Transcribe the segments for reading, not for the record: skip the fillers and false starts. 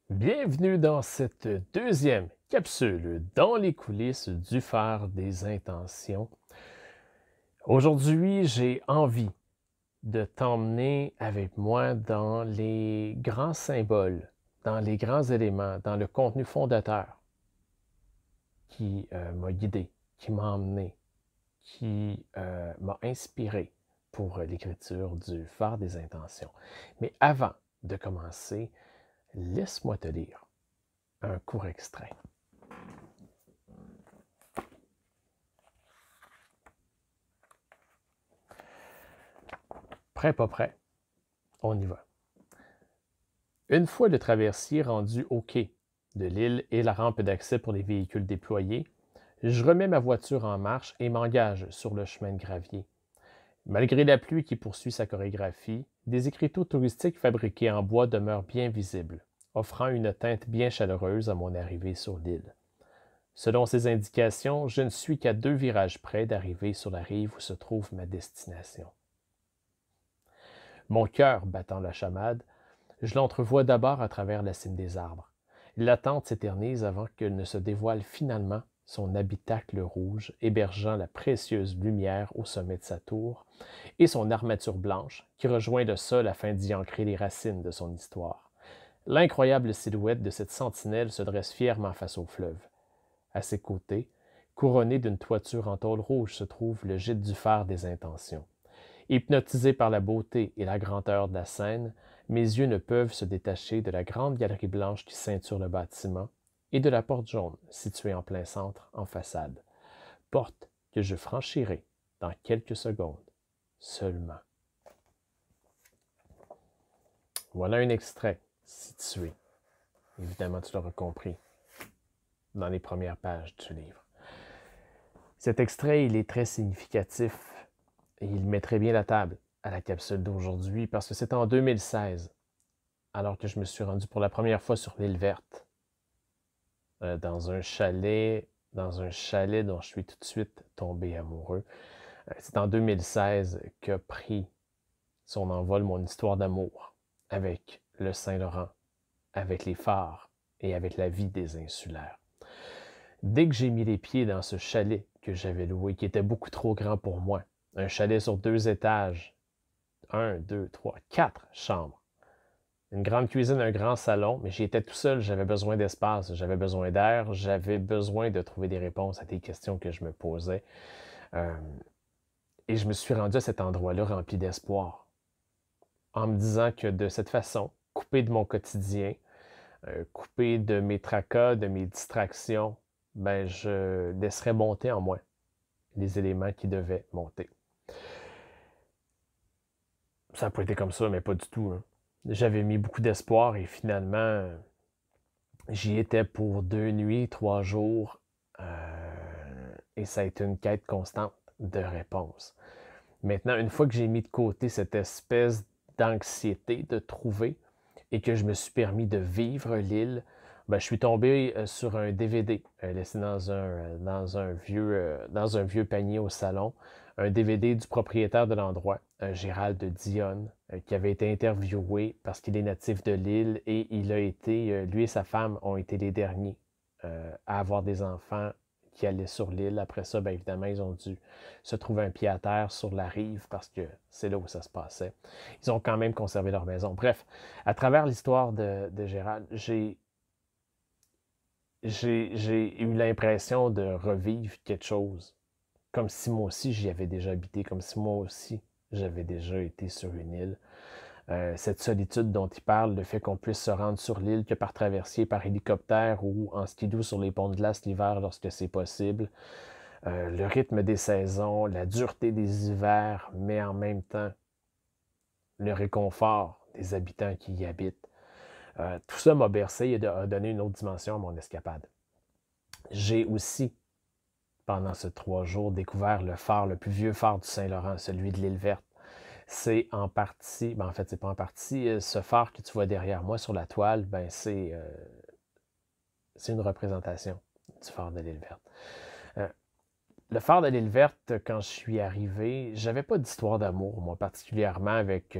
Bienvenue dans cette deuxième capsule dans les coulisses du phare des intentions. Aujourd'hui, j'ai envie de t'emmener avec moi dans les grands symboles, dans les grands éléments, dans le contenu fondateur qui m'a guidé, qui m'a emmené, qui m'a inspiré pour l'écriture du phare des intentions. Mais avant de commencer, laisse-moi te lire un court extrait. Prêt, pas prêt? On y va. Une fois le traversier rendu au quai de l'île et la rampe d'accès pour les véhicules déployés, je remets ma voiture en marche et m'engage sur le chemin de gravier. Malgré la pluie qui poursuit sa chorégraphie, des écriteaux touristiques fabriqués en bois demeurent bien visibles, offrant une teinte bien chaleureuse à mon arrivée sur l'île. Selon ces indications, je ne suis qu'à 2 virages près d'arriver sur la rive où se trouve ma destination. Mon cœur battant la chamade, je l'entrevois d'abord à travers la cime des arbres. L'attente s'éternise avant qu'elle ne se dévoile finalement son habitacle rouge, hébergeant la précieuse lumière au sommet de sa tour, et son armature blanche, qui rejoint le sol afin d'y ancrer les racines de son histoire. L'incroyable silhouette de cette sentinelle se dresse fièrement face au fleuve. À ses côtés, couronné d'une toiture en tôle rouge, se trouve le gîte du phare des intentions. Hypnotisé par la beauté et la grandeur de la scène, mes yeux ne peuvent se détacher de la grande galerie blanche qui ceinture le bâtiment et de la porte jaune située en plein centre, en façade. Porte que je franchirai dans quelques secondes seulement. Voilà un extrait situé, évidemment tu l'auras compris, dans les premières pages du livre. Cet extrait, il est très significatif et il met très bien la table à la capsule d'aujourd'hui parce que c'est en 2016, alors que je me suis rendu pour la première fois sur l'île verte, dans un chalet dont je suis tout de suite tombé amoureux. C'est en 2016 qu'a pris son envol mon histoire d'amour avec le Saint-Laurent, avec les phares et avec la vie des insulaires. Dès que j'ai mis les pieds dans ce chalet que j'avais loué, qui était beaucoup trop grand pour moi, un chalet sur 2 étages, 1, 2, 3, 4 chambres, une grande cuisine, un grand salon, mais j'y étais tout seul, j'avais besoin d'espace, j'avais besoin d'air, j'avais besoin de trouver des réponses à des questions que je me posais. Et je me suis rendu à cet endroit-là rempli d'espoir, en me disant que de cette façon, coupé de mon quotidien, coupé de mes tracas, de mes distractions, ben je laisserais monter en moi les éléments qui devaient monter. Ça n'a pas été comme ça, mais pas du tout, hein. J'avais mis beaucoup d'espoir et finalement, j'y étais pour 2 nuits, 3 jours, et ça a été une quête constante de réponses. Maintenant, une fois que j'ai mis de côté cette espèce d'anxiété de trouver et que je me suis permis de vivre l'île, ben, je suis tombé sur un DVD laissé dans un vieux panier au salon, un DVD du propriétaire de l'endroit, Gérald Dionne, qui avait été interviewé parce qu'il est natif de l'île et il a été, lui et sa femme ont été les derniers à avoir des enfants qui allaient sur l'île. Après ça, bien évidemment, ils ont dû se trouver un pied à terre sur la rive parce que c'est là où ça se passait. Ils ont quand même conservé leur maison. Bref, à travers l'histoire de Gérald, j'ai eu l'impression de revivre quelque chose, comme si moi aussi j'y avais déjà habité, comme si moi aussi j'avais déjà été sur une île. Cette solitude dont il parle, le fait qu'on puisse se rendre sur l'île que par traversier, par hélicoptère ou en skidoo sur les ponts de glace l'hiver lorsque c'est possible. Le rythme des saisons, la dureté des hivers, mais en même temps le réconfort des habitants qui y habitent. Tout ça m'a bercé et a donné une autre dimension à mon escapade. J'ai aussi, pendant ces 3 jours, découvert le phare, le plus vieux phare du Saint-Laurent, celui de l'île verte. C'est en partie, ben en fait, c'est pas en partie, ce phare que tu vois derrière moi sur la toile, ben c'est une représentation du phare de l'île verte. Euh, le phare de l'île verte, quand je suis arrivé, j'avais pas d'histoire d'amour, moi, particulièrement avec,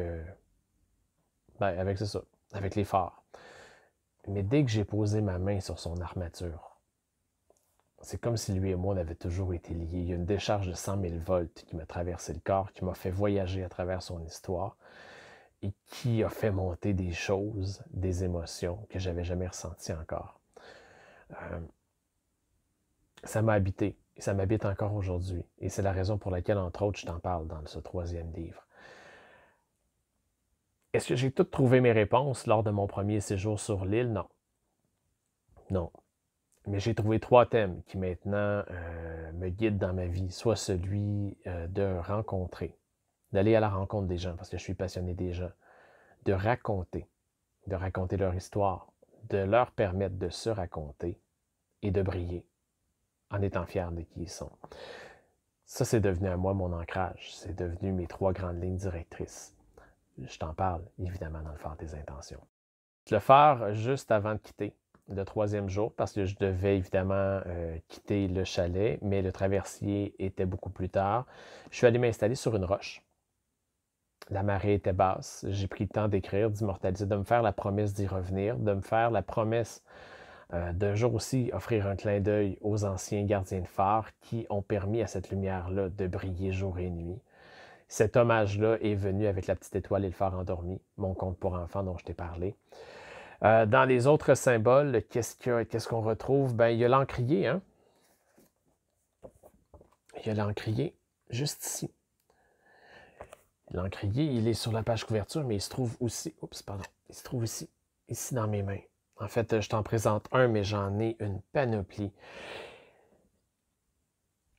avec c'est ça, avec les phares. Mais dès que j'ai posé ma main sur son armature, c'est comme si lui et moi, on avait toujours été liés. Il y a une décharge de 100 000 volts qui m'a traversé le corps, qui m'a fait voyager à travers son histoire et qui a fait monter des choses, des émotions que j'avais jamais ressenties encore. Ça m'a habité et ça m'habite encore aujourd'hui. Et c'est la raison pour laquelle, entre autres, je t'en parle dans ce 3e livre. Est-ce que j'ai toutes trouvé mes réponses lors de mon premier séjour sur l'île? Non. Non. Mais j'ai trouvé 3 thèmes qui maintenant me guident dans ma vie. Soit celui de rencontrer, d'aller à la rencontre des gens, parce que je suis passionné des gens, de raconter leur histoire, de leur permettre de se raconter et de briller en étant fiers de qui ils sont. Ça, c'est devenu à moi mon ancrage. C'est devenu mes 3 grandes lignes directrices. Je t'en parle, évidemment, dans le phare des intentions. Le phare juste avant de quitter le 3e jour, parce que je devais évidemment quitter le chalet, mais le traversier était beaucoup plus tard. Je suis allé m'installer sur une roche. La marée était basse. J'ai pris le temps d'écrire, d'immortaliser, de me faire la promesse d'y revenir, de me faire la promesse d'un jour aussi offrir un clin d'œil aux anciens gardiens de phare qui ont permis à cette lumière-là de briller jour et nuit. Cet hommage-là est venu avec la petite étoile et le phare endormi, mon conte pour enfants dont je t'ai parlé. Dans les autres symboles, qu'est-ce qu'on retrouve? Ben, il y a l'encrier, hein? Il y a l'encrier, juste ici. L'encrier, il est sur la page couverture, mais il se trouve aussi... Oups, pardon. Il se trouve ici dans mes mains. En fait, je t'en présente un, mais j'en ai une panoplie.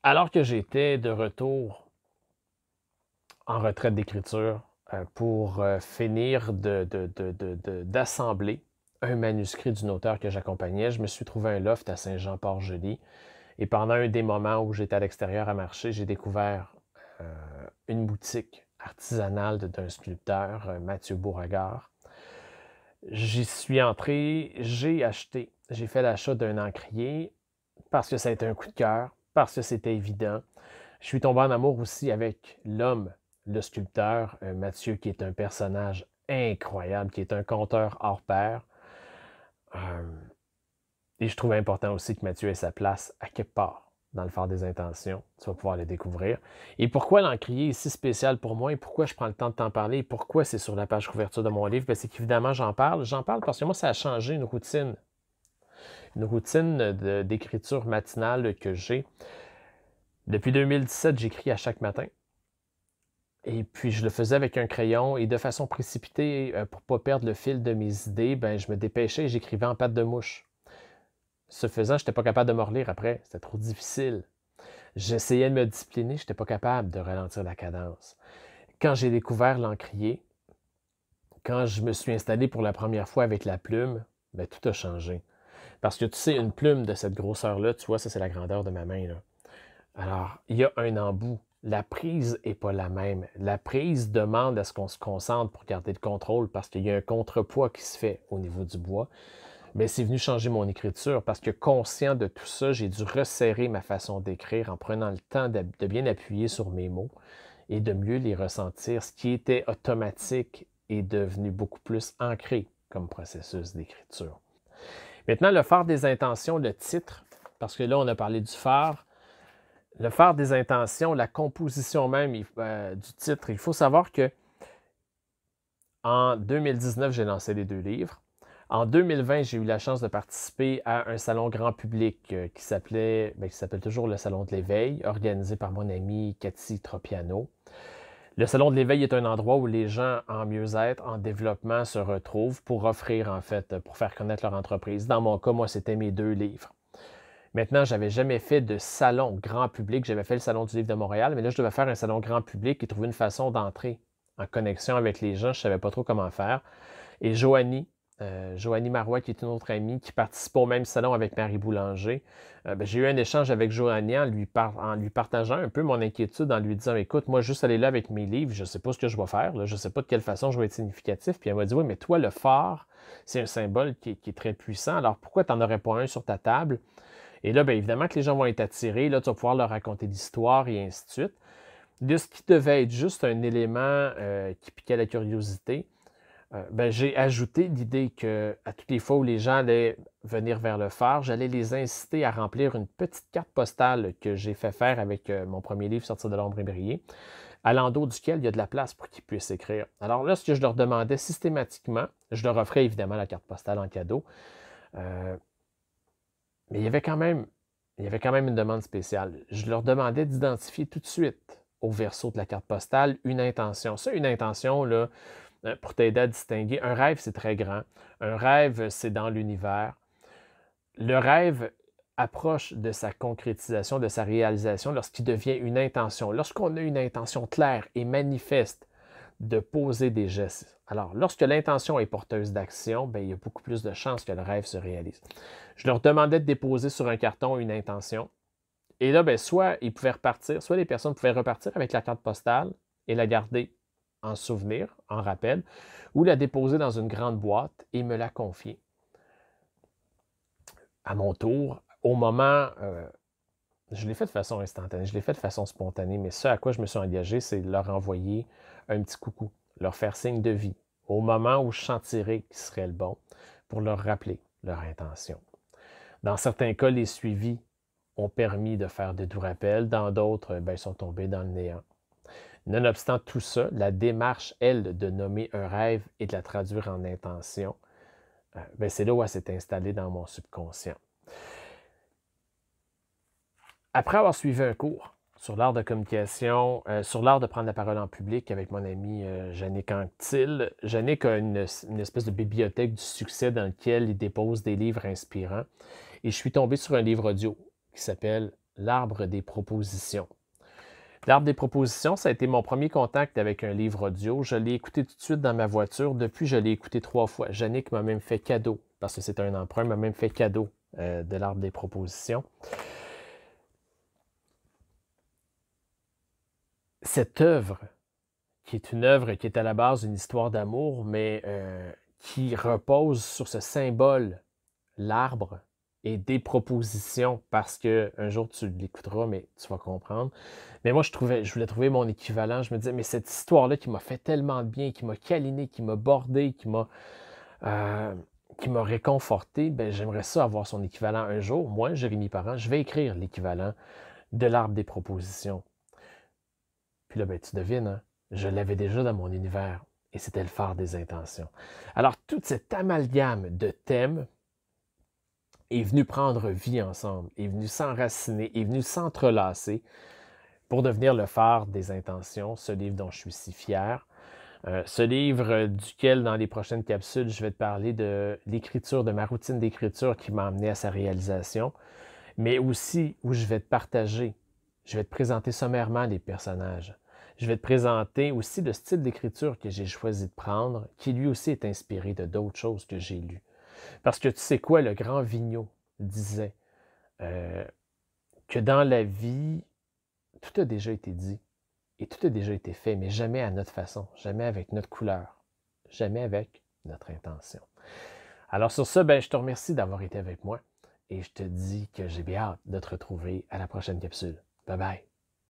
Alors que j'étais de retour en retraite d'écriture pour finir d'assembler un manuscrit d'une auteure que j'accompagnais, je me suis trouvé un loft à Saint-Jean-Port-Joli. Et pendant un des moments où j'étais à l'extérieur à marcher, j'ai découvert une boutique artisanale d'un sculpteur, Mathieu Beauregard. J'y suis entré, j'ai fait l'achat d'un encrier parce que ça a été un coup de cœur, parce que c'était évident. Je suis tombé en amour aussi avec l'homme, le sculpteur, Mathieu, qui est un personnage incroyable, qui est un conteur hors pair. Et je trouvais important aussi que Mathieu ait sa place à quelque part dans le phare des intentions. Tu vas pouvoir le découvrir. Et pourquoi l'encrier est si spécial pour moi et pourquoi je prends le temps de t'en parler et pourquoi c'est sur la page couverture de mon livre? Ben, c'est qu'évidemment, j'en parle. J'en parle parce que moi, ça a changé une routine. Une routine d'écriture matinale que j'ai. Depuis 2017, j'écris à chaque matin. Et puis, je le faisais avec un crayon et de façon précipitée, pour ne pas perdre le fil de mes idées, ben, je me dépêchais et j'écrivais en patte de mouche. Ce faisant, je n'étais pas capable de me relire après. C'était trop difficile. J'essayais de me discipliner, je n'étais pas capable de ralentir la cadence. Quand j'ai découvert l'encrier, quand je me suis installé pour la première fois avec la plume, ben, tout a changé. Parce que tu sais, une plume de cette grosseur-là, tu vois, ça c'est la grandeur de ma main, là. Alors, il y a un embout. La prise n'est pas la même. La prise demande à ce qu'on se concentre pour garder le contrôle parce qu'il y a un contrepoids qui se fait au niveau du bois. Mais c'est venu changer mon écriture parce que conscient de tout ça, j'ai dû resserrer ma façon d'écrire en prenant le temps de bien appuyer sur mes mots et de mieux les ressentir. Ce qui était automatique est devenu beaucoup plus ancré comme processus d'écriture. Maintenant, le phare des intentions, le titre, parce que là, on a parlé du phare. Le phare des intentions, la composition même du titre, il faut savoir que en 2019, j'ai lancé les 2 livres. En 2020, j'ai eu la chance de participer à un salon grand public qui s'appelle toujours le Salon de l'Éveil, organisé par mon amie Cathy Tropiano. Le Salon de l'Éveil est un endroit où les gens en mieux-être, en développement se retrouvent pour offrir, en fait, pour faire connaître leur entreprise. Dans mon cas, moi, c'était mes 2 livres. Maintenant, je n'avais jamais fait de salon grand public. J'avais fait le Salon du livre de Montréal, mais là, je devais faire un salon grand public et trouver une façon d'entrer en connexion avec les gens. Je ne savais pas trop comment faire. Et Joanie Marois, qui est une autre amie, qui participe au même salon avec Marie Boulanger. J'ai eu un échange avec Joanie en lui partageant un peu mon inquiétude, en lui disant « Écoute, moi, juste aller là avec mes livres, je ne sais pas ce que je vais faire, là, je ne sais pas de quelle façon je vais être significatif. » Puis elle m'a dit « Oui, mais toi, le phare, c'est un symbole qui est très puissant. Alors, pourquoi tu n'en aurais pas un sur ta table? » Et là, bien évidemment que les gens vont être attirés. Là, tu vas pouvoir leur raconter l'histoire et ainsi de suite. De ce qui devait être juste un élément qui piquait la curiosité, j'ai ajouté l'idée que à toutes les fois où les gens allaient venir vers le phare, j'allais les inciter à remplir une petite carte postale que j'ai fait faire avec mon premier livre, Sortir de l'ombre et briller, à l'endos duquel il y a de la place pour qu'ils puissent écrire. Alors là, ce que je leur demandais systématiquement, je leur offrais évidemment la carte postale en cadeau, mais il y avait quand même une demande spéciale. Je leur demandais d'identifier tout de suite au verso de la carte postale une intention. Ça, une intention, là, pour t'aider à distinguer, un rêve, c'est très grand. Un rêve, c'est dans l'univers. Le rêve approche de sa concrétisation, de sa réalisation lorsqu'il devient une intention. Lorsqu'on a une intention claire et manifeste de poser des gestes. Alors, lorsque l'intention est porteuse d'action, il y a beaucoup plus de chances que le rêve se réalise. Je leur demandais de déposer sur un carton une intention. Et là, soit ils pouvaient repartir, soit les personnes pouvaient repartir avec la carte postale et la garder en souvenir, en rappel, ou la déposer dans une grande boîte et me la confier. À mon tour, au moment, je l'ai fait de façon instantanée, je l'ai fait de façon spontanée, mais ce à quoi je me suis engagé, c'est de leur envoyer un petit coucou, leur faire signe de vie, au moment où je sentirais qu'il serait le bon, pour leur rappeler leur intention. Dans certains cas, les suivis ont permis de faire de doux rappels, dans d'autres, ils sont tombés dans le néant. Nonobstant tout ça, la démarche, elle, de nommer un rêve et de la traduire en intention, c'est là où elle s'est installée dans mon subconscient. Après avoir suivi un cours sur l'art de communication, sur l'art de prendre la parole en public avec mon ami Yannick Anctil, Yannick a une espèce de bibliothèque du succès dans laquelle il dépose des livres inspirants. Et je suis tombé sur un livre audio qui s'appelle « L'arbre des propositions ». L'arbre des propositions, ça a été mon premier contact avec un livre audio. Je l'ai écouté tout de suite dans ma voiture. Depuis, je l'ai écouté 3 fois. Yannick m'a même fait cadeau, parce que c'est un emprunt, m'a même fait cadeau de l'arbre des propositions. Cette œuvre, qui est une œuvre qui est à la base une histoire d'amour, mais qui repose sur ce symbole, l'arbre, et des propositions, parce qu'un jour tu l'écouteras, mais tu vas comprendre. Mais moi, je voulais trouver mon équivalent. Je me disais, mais cette histoire-là qui m'a fait tellement de bien, qui m'a câliné, qui m'a bordé, qui m'a réconforté, j'aimerais ça avoir son équivalent un jour. Moi, Jérémy Parent, je vais écrire l'équivalent de l'arbre des propositions. Puis là, tu devines, hein? Je l'avais déjà dans mon univers, et c'était le phare des intentions. Alors, tout cet amalgame de thèmes est venu prendre vie ensemble, est venu s'enraciner, est venu s'entrelacer pour devenir le phare des intentions, ce livre dont je suis si fier. Ce livre duquel, dans les prochaines capsules, je vais te parler de l'écriture, de ma routine d'écriture qui m'a amené à sa réalisation, mais aussi où je vais te partager, je vais te présenter sommairement les personnages. Je vais te présenter aussi le style d'écriture que j'ai choisi de prendre, qui lui aussi est inspiré de d'autres choses que j'ai lues. Parce que tu sais quoi, le grand Vigneault disait que dans la vie, tout a déjà été dit et tout a déjà été fait, mais jamais à notre façon, jamais avec notre couleur, jamais avec notre intention. Alors sur ça, je te remercie d'avoir été avec moi et je te dis que j'ai bien hâte de te retrouver à la prochaine capsule. Bye bye!